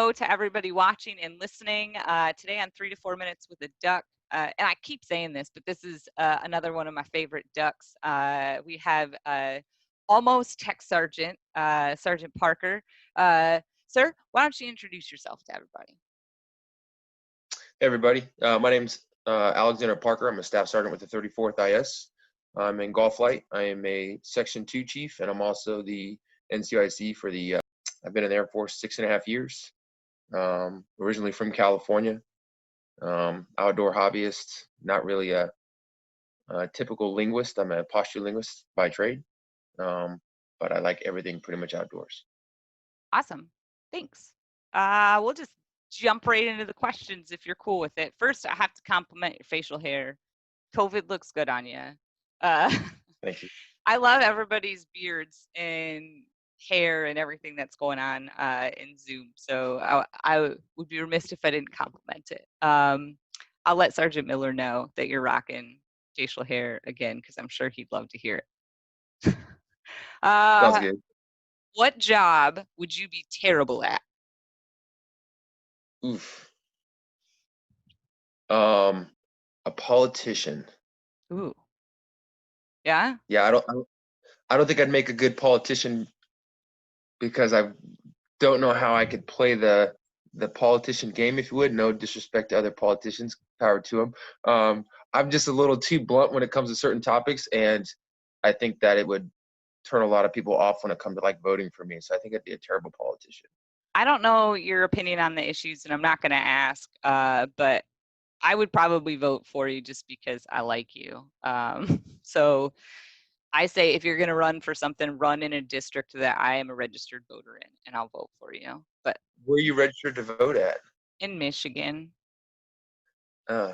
hello to everybody watching and listening. Today on 3 to 4 Minutes with a Duck. And I keep saying this, but this is another one of my favorite ducks. We have almost Tech Sergeant, Sergeant Parker. Sir, why don't you introduce yourself to everybody? Hey everybody, my name's Alexander Parker. I'm a staff sergeant with the 34th IS. I'm in Golf Flight. I am a Section 2 chief, and I'm also the NCIC for the, I've been in the Air Force 6.5 years, originally from California, outdoor hobbyist, not really a typical linguist. I'm a posture linguist by trade, but I like everything pretty much outdoors. Awesome. Thanks. We'll just jump right into the questions if you're cool with it. First, I have to compliment your facial hair. COVID looks good on you. Thank you. I love everybody's beards and hair and everything that's going on in Zoom. So I would be remiss if I didn't compliment it. I'll let Sergeant Miller know that you're rocking facial hair again, because I'm sure he'd love to hear it. Sounds good. What job would you be terrible at? Oof. A politician. Ooh. Yeah? Yeah, I don't think I'd make a good politician because I don't know how I could play the politician game, if you would. No disrespect to other politicians, power to them. I'm just a little too blunt when it comes to certain topics, and I think that it would turn a lot of people off when it comes to like voting for me. So I think I'd be a terrible politician. I don't know your opinion on the issues, and I'm not going to ask, but I would probably vote for you just because I like you. So I say if you're going to run for something, run in a district that I am a registered voter in, and I'll vote for you. But Where are you registered to vote at? in Michigan, Uh,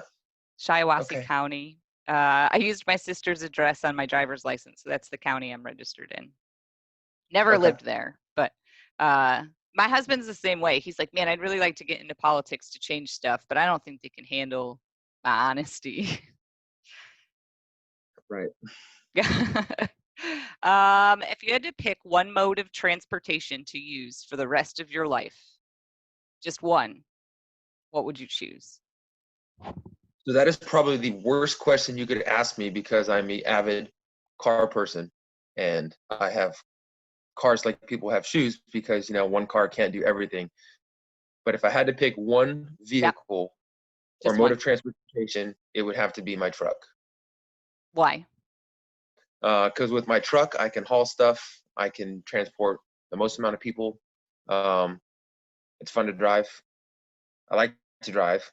Shiawassee okay. County. I used my sister's address on my driver's license, so that's the county I'm registered in. Never Okay. lived there, but my husband's the same way. He's like, man, I'd really like to get into politics to change stuff, but I don't think they can handle my honesty. Right. If you had to pick one mode of transportation to use for the rest of your life, just one, what would you choose? So that is probably the worst question you could ask me because I'm an avid car person, and I have cars like people have shoes because one car can't do everything. But if I had to pick one Yep, vehicle or just mode one. of transportation, it would have to be my truck. Why? Because with my truck, I can haul stuff. I can transport the most amount of people. It's fun to drive. I like to drive.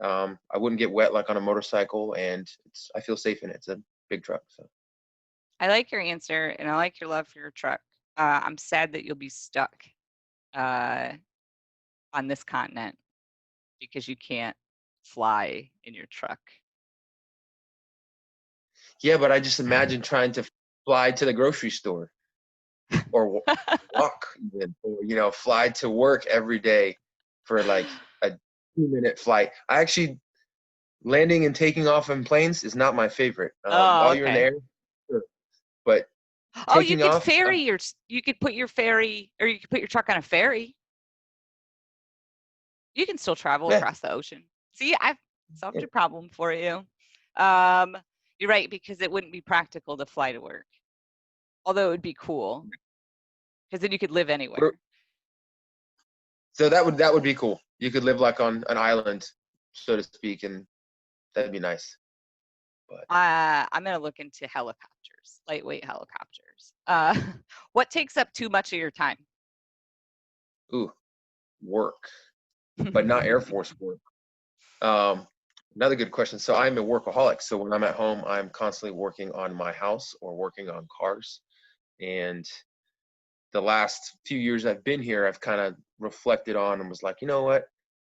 I wouldn't get wet like on a motorcycle, and I feel safe in it. It's a big truck. So I like your answer, and I like your love for your truck. I'm sad that you'll be stuck uh, on this continent because you can't fly in your truck. yeah, but I just imagine trying to fly to the grocery store or walk even, or fly to work every day for like a 2-minute flight. I actually landing and taking off in planes is not my favorite. Oh, While you're in the okay. air, sure. But Oh, you taking could off, ferry you could put your ferry, or you could put your truck on a ferry. You can still travel yeah, across the ocean. See, I've solved yeah, your problem for you. Um, you're right, because it wouldn't be practical to fly to work. Although it would be cool, because then you could live anywhere. so that would be cool. You could live like on an island, so to speak, and that'd be nice. But I'm gonna look into helicopters, lightweight helicopters. What takes up too much of your time? ooh, work, but not Air Force work. Um, Another good question. So I'm a workaholic. So when I'm at home, I'm constantly working on my house or working on cars. And the last few years I've been here, I've kind of reflected on and was like, you know what?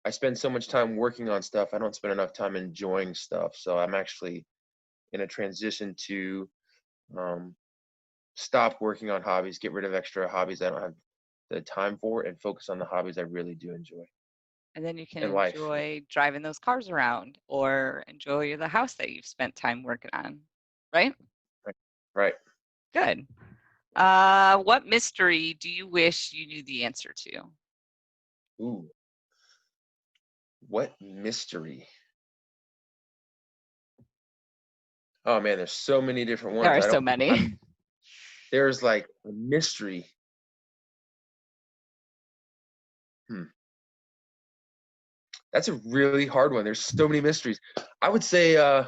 I spend so much time working on stuff. I don't spend enough time enjoying stuff. So I'm actually in a transition to um, stop working on hobbies, get rid of extra hobbies I don't have the time for, and focus on the hobbies I really do enjoy And then you can in life. enjoy driving those cars around or enjoy the house that you've spent time working on, right? Right. Right. Good. What mystery do you wish you knew the answer to? Ooh, what mystery? Oh man, there's so many different There ones. are so many. I'm there's like a mystery. Hmm. That's a really hard one. There's so many mysteries. I would say I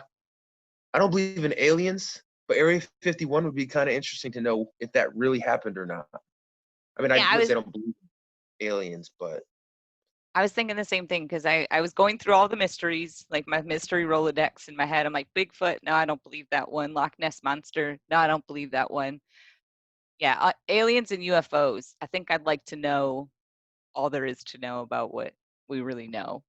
don't believe in aliens, but Area 51 would be kind of interesting to know if that really happened or not. I mean, I Yeah, wouldn't say I don't believe in aliens, but I was thinking the same thing because I was going through all the mysteries, like my mystery Rolodex in my head. I'm like, Bigfoot, no, I don't believe that one. Loch Ness Monster, no, I don't believe that one. Yeah, aliens and UFOs. I think I'd like to know all there is to know about what we really know.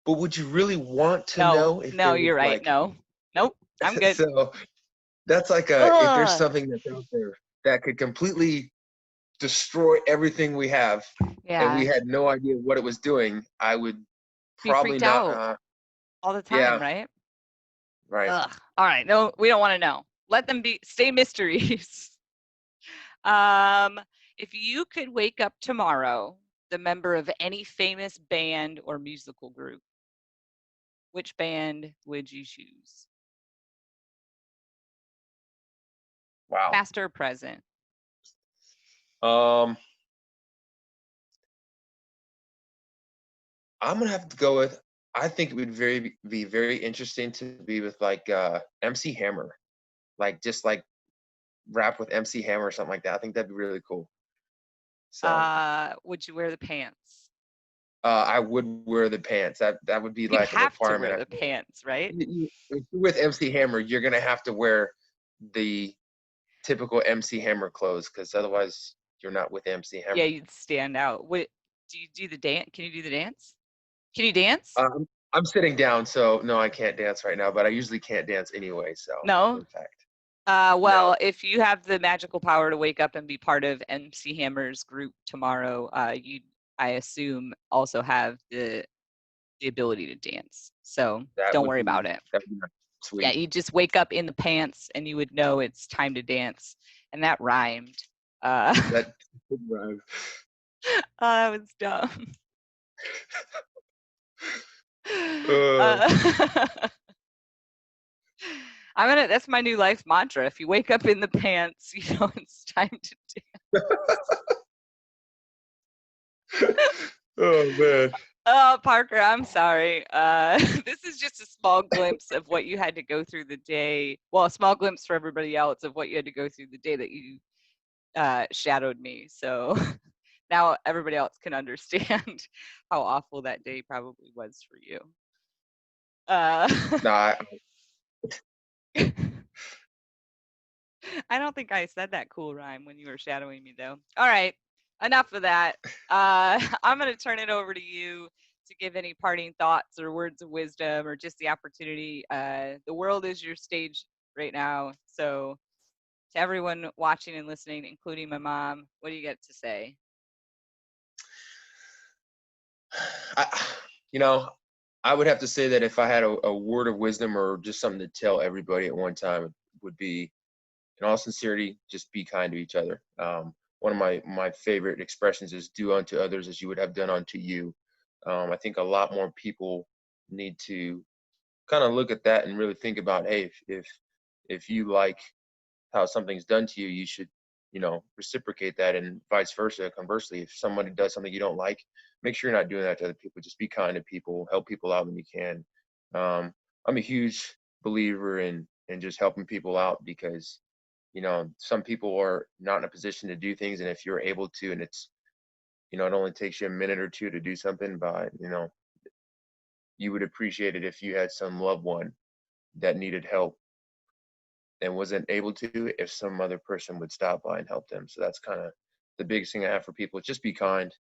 would you really want to No, know if no, there was you're right. like No, nope, I'm good. so that's like a if there's Ugh, something that's out there that could completely destroy everything we have and we yeah, had no idea what it was doing, I would be probably freaked not out all the time, yeah, right? right. Ugh. All right, no, we don't want to know. Let them be. Stay mysteries. Um, if you could wake up tomorrow, the member of any famous band or musical group, which band would you choose? Wow. Past or present? Um I'm gonna have to go with I think it would be very interesting to be with like MC Hammer. Like just like rap with MC Hammer or something like that. I think that'd be really cool. So Would you wear the pants? I would wear the pants. That would be You'd like a have to requirement. wear the pants, right? If you're with MC Hammer, you're gonna have to wear the typical MC Hammer clothes because otherwise you're not with MC Yeah, Hammer. you'd stand out. What do you do the dance? Can you do the dance? Can you dance? I'm sitting down, so no, I can't dance right now. But I usually can't dance anyway. So No. in fact, Well, no, if you have the magical power to wake up and be part of MC Hammer's group tomorrow, you, I assume, also have the ability to dance. So don't worry about it. that would be nice. Yeah, Sweet. you just wake up in the pants and you would know it's time to dance. And that rhymed. Oh, That right. that was dumb. Uh, Uh, that's my new life mantra. If you wake up in the pants, you know it's time to oh man. Oh, Parker, I'm sorry. This is just a small glimpse of what you had to go through the day. Well, a small glimpse for everybody else of what you had to go through the day that you shadowed me. So now everybody else can understand how awful that day probably was for you. Uh, Nah, I don't think I said that cool rhyme when you were shadowing me, though. All right, enough of that. I'm going to turn it over to you to give any parting thoughts or words of wisdom or just the opportunity. The world is your stage right now. So, to everyone watching and listening, including my mom, what do you get to say? I, you know, I would have to say that if I had a word of wisdom or just something to tell everybody at one time, it would be, in all sincerity, just be kind to each other. One of my favorite expressions is "do unto others as you would have done unto you." I think a lot more people need to kind of look at that and really think about, hey, if you like how something's done to you, you should, reciprocate that, and vice versa. Conversely, if somebody does something you don't like, make sure you're not doing that to other people. Just be kind to people, help people out when you can. I'm a huge believer in just helping people out because, some people are not in a position to do things, and if you're able to, and it's, it only takes you a minute or two to do something, but you would appreciate it if you had some loved one that needed help and wasn't able to, if some other person would stop by and help them. So that's kind of the biggest thing I have for people. Is just be kind,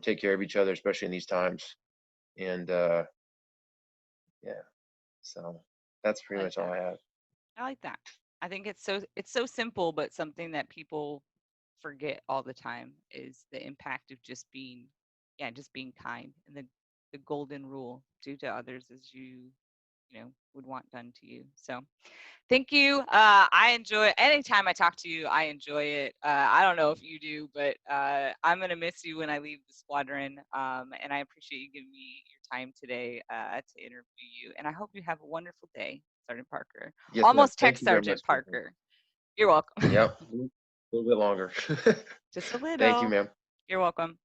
take care of each other, especially in these times. And yeah, so that's I pretty like much all that. I have. I like that. I think it's so simple, but something that people forget all the time is the impact of just being, yeah, just being kind, and the golden rule: do to others as you would want done to you. So thank you. I enjoy anytime I talk to you. I enjoy it. I don't know if you do, but I'm gonna miss you when I leave the squadron. And I appreciate you giving me your time today to interview you. And I hope you have a wonderful day, Sergeant Parker. Yes, ma'am. Almost Tech Thank you very much. Sergeant Parker. You're welcome. Yep. A little bit longer. Just a Thank you, little. ma'am. You're welcome.